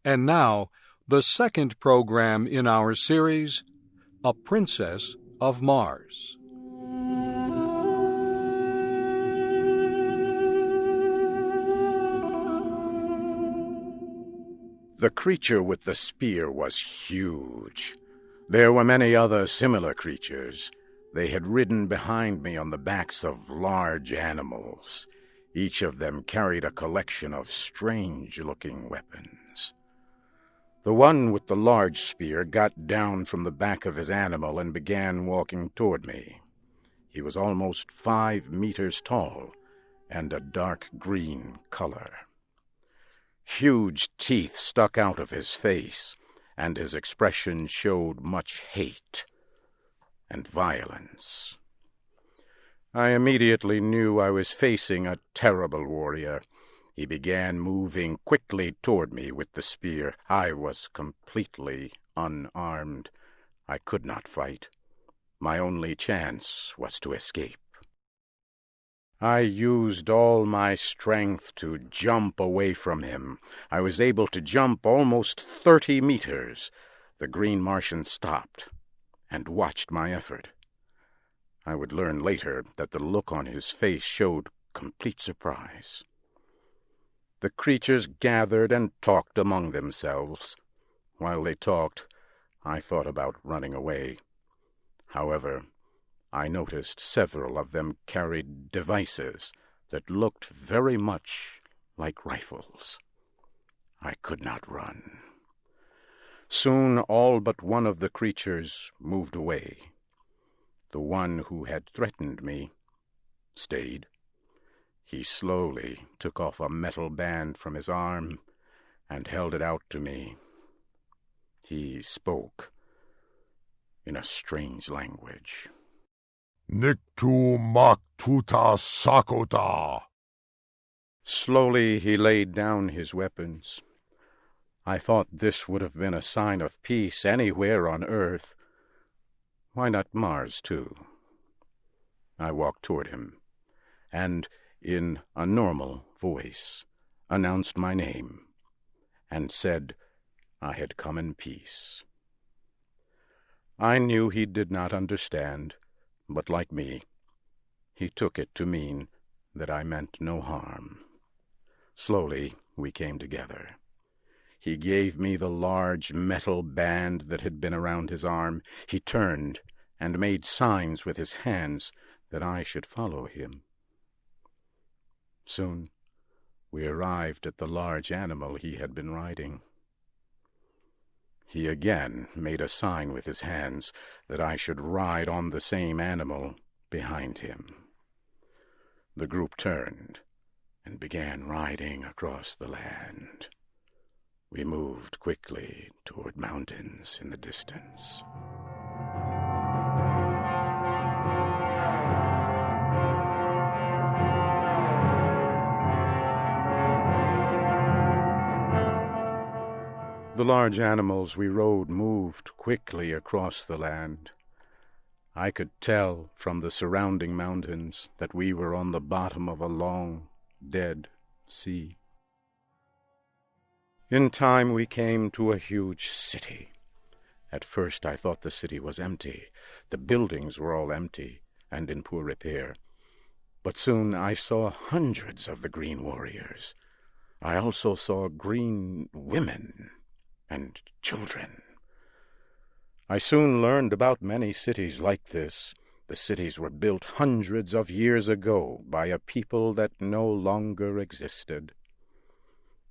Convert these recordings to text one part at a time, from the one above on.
And now, the second program in our series, A Princess of Mars. The creature with the spear was huge. There were many other similar creatures. They had ridden behind me on the backs of large animals. Each of them carried a collection of strange-looking weapons. The one with the large spear got down from the back of his animal and began walking toward me. He was almost 5 meters tall and a dark green color. Huge teeth stuck out of his face, and his expression showed much hate and violence. I immediately knew I was facing a terrible warrior. He began moving quickly toward me with the spear. I was completely unarmed. I could not fight. My only chance was to escape. I used all my strength to jump away from him. I was able to jump almost 30 meters. The Green Martian stopped and watched my effort. I would learn later that the look on his face showed complete surprise. The creatures gathered and talked among themselves. While they talked, I thought about running away. However, I noticed several of them carried devices that looked very much like rifles. I could not run. Soon all but one of the creatures moved away. The one who had threatened me stayed. He slowly took off a metal band from his arm and held it out to me. He spoke in a strange language. Niktu maktuta sakota. Slowly he laid down his weapons. I thought this would have been a sign of peace anywhere on Earth. Why not Mars, too? I walked toward him, and, in a normal voice, announced my name, and said I had come in peace. I knew he did not understand, but like me, he took it to mean that I meant no harm. Slowly we came together. He gave me the large metal band that had been around his arm. He turned and made signs with his hands that I should follow him. Soon we arrived at the large animal he had been riding. He again made a sign with his hands that I should ride on the same animal behind him. The group turned and began riding across the land. We moved quickly toward mountains in the distance. The large animals we rode moved quickly across the land. I could tell from the surrounding mountains that we were on the bottom of a long, dead sea. In time we came to a huge city. At first I thought the city was empty. The buildings were all empty and in poor repair. But soon I saw hundreds of the green warriors. I also saw green women and children. I soon learned about many cities like this. The cities were built hundreds of years ago by a people that no longer existed.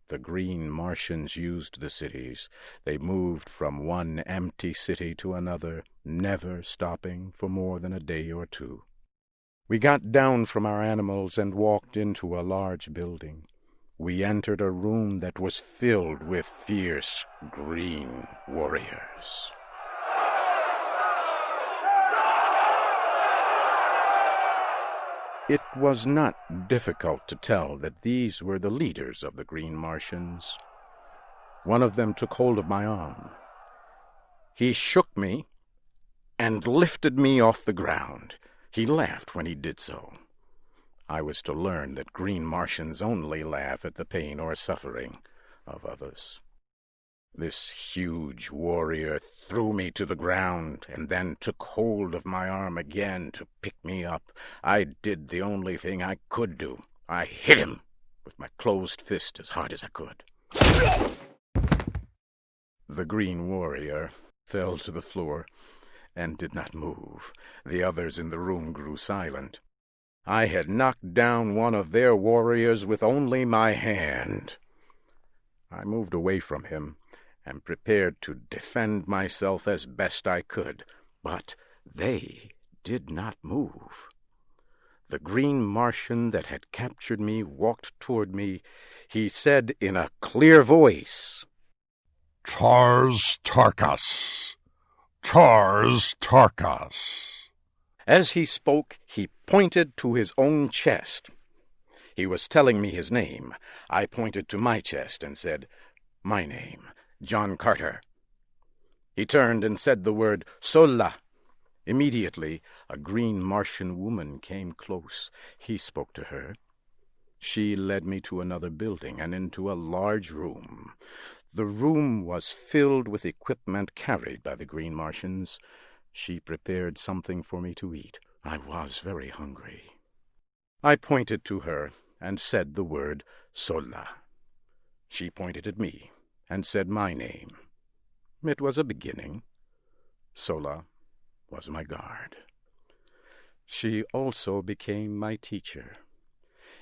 The Green Martians used the cities. They moved from one empty city to another, never stopping for more than a day or two. We got down from our animals and walked into a large building. We entered a room that was filled with fierce green warriors. It was not difficult to tell that these were the leaders of the Green Martians. One of them took hold of my arm. He shook me and lifted me off the ground. He laughed when he did so. I was to learn that Green Martians only laugh at the pain or suffering of others. This huge warrior threw me to the ground and then took hold of my arm again to pick me up. I did the only thing I could do. I hit him with my closed fist as hard as I could. The green warrior fell to the floor and did not move. The others in the room grew silent. I had knocked down one of their warriors with only my hand. I moved away from him and prepared to defend myself as best I could, but they did not move. The green Martian that had captured me walked toward me. He said in a clear voice, Tars Tarkas! Tars Tarkas! As he spoke, he pointed to his own chest. He was telling me his name. I pointed to my chest and said, My name, John Carter. He turned and said the word, Sola. Immediately, a green Martian woman came close. He spoke to her. She led me to another building and into a large room. The room was filled with equipment carried by the green Martians. She prepared something for me to eat. I was very hungry. I pointed to her and said the word Sola. She pointed at me and said my name. It was a beginning. Sola was my guard. She also became my teacher.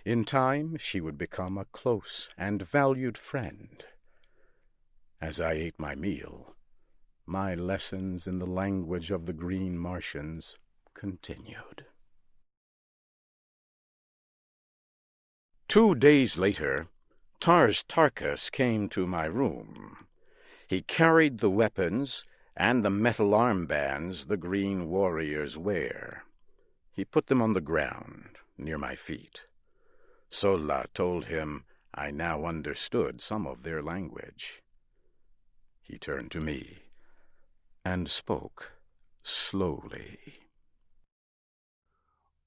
In time, she would become a close and valued friend. As I ate my meal, my lessons in the language of the green Martians continued. 2 days later, Tars Tarkas came to my room. He carried the weapons and the metal armbands the green warriors wear. He put them on the ground near my feet. Sola told him I now understood some of their language. He turned to me and spoke slowly.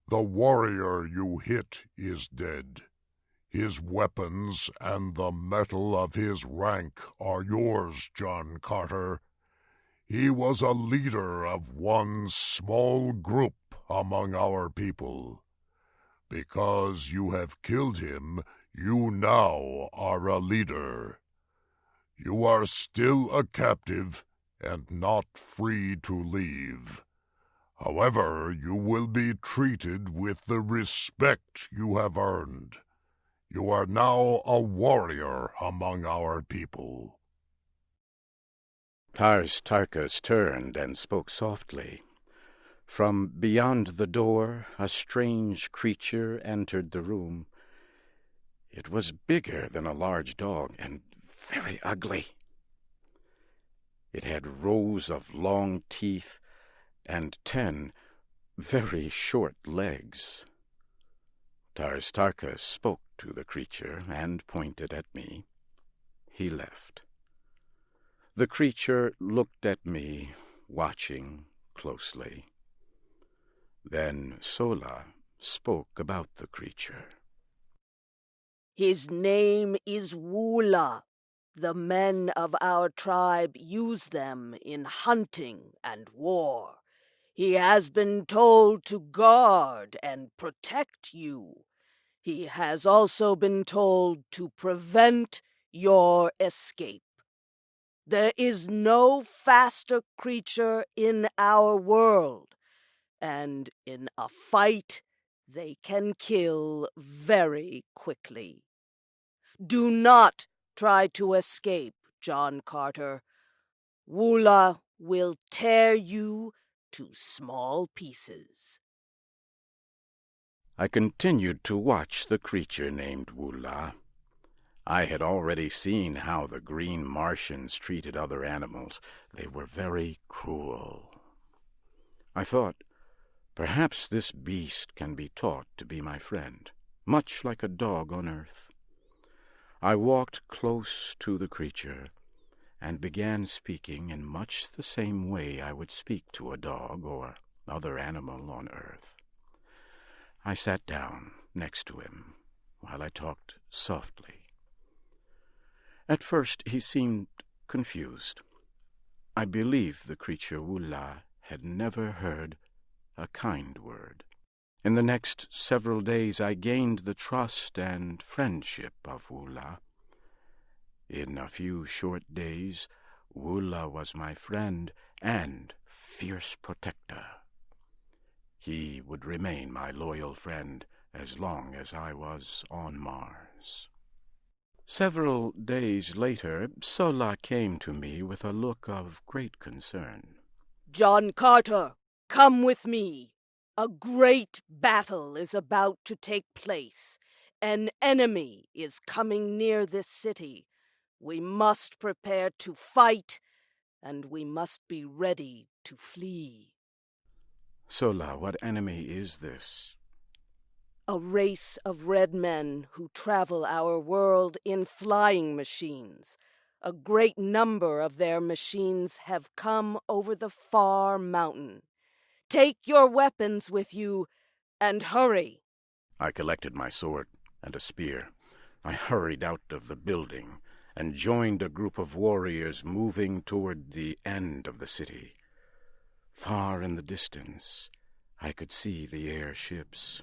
The warrior you hit is dead. His weapons and the metal of his rank are yours, John Carter. He was a leader of one small group among our people. Because you have killed him, you now are a leader. You are still a captive and not free to leave. However, you will be treated with the respect you have earned. You are now a warrior among our people. Tars Tarkas turned and spoke softly. From beyond the door, a strange creature entered the room. It was bigger than a large dog and very ugly. It had rows of long teeth and 10 very short legs. Tars Tarkas spoke to the creature and pointed at me. He left. The creature looked at me, watching closely. Then Sola spoke about the creature. His name is Woola. The men of our tribe use them in hunting and war. He has been told to guard and protect you. He has also been told to prevent your escape. There is no faster creature in our world, and in a fight, they can kill very quickly. Do not try to escape, John Carter. Woola will tear you to small pieces. I continued to watch the creature named Woola. I had already seen how the green Martians treated other animals. They were very cruel. I thought, perhaps this beast can be taught to be my friend, much like a dog on earth. I walked close to the creature and began speaking in much the same way I would speak to a dog or other animal on earth. I sat down next to him while I talked softly. At first he seemed confused. I believe the creature Wula had never heard a kind word. In the next several days I gained the trust and friendship of Wula. In a few short days, Wula was my friend and fierce protector. He would remain my loyal friend as long as I was on Mars. Several days later, Sola came to me with a look of great concern. John Carter, come with me. A great battle is about to take place. An enemy is coming near this city. We must prepare to fight, and we must be ready to flee. Sola, what enemy is this? A race of red men who travel our world in flying machines. A great number of their machines have come over the far mountain. Take your weapons with you, and hurry. I collected my sword and a spear. I hurried out of the building and joined a group of warriors moving toward the end of the city. Far in the distance, I could see the airships.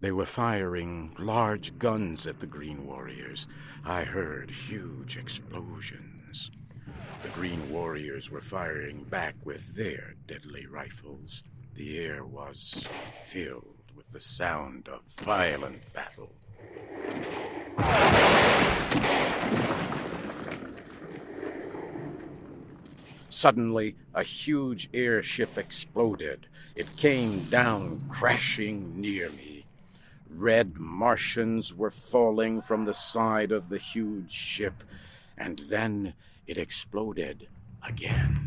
They were firing large guns at the Green Warriors. I heard huge explosions. The Green Warriors were firing back with their deadly rifles. The air was filled with the sound of violent battle. Suddenly, a huge airship exploded. It came down crashing near me. Red Martians were falling from the side of the huge ship, and then it exploded again.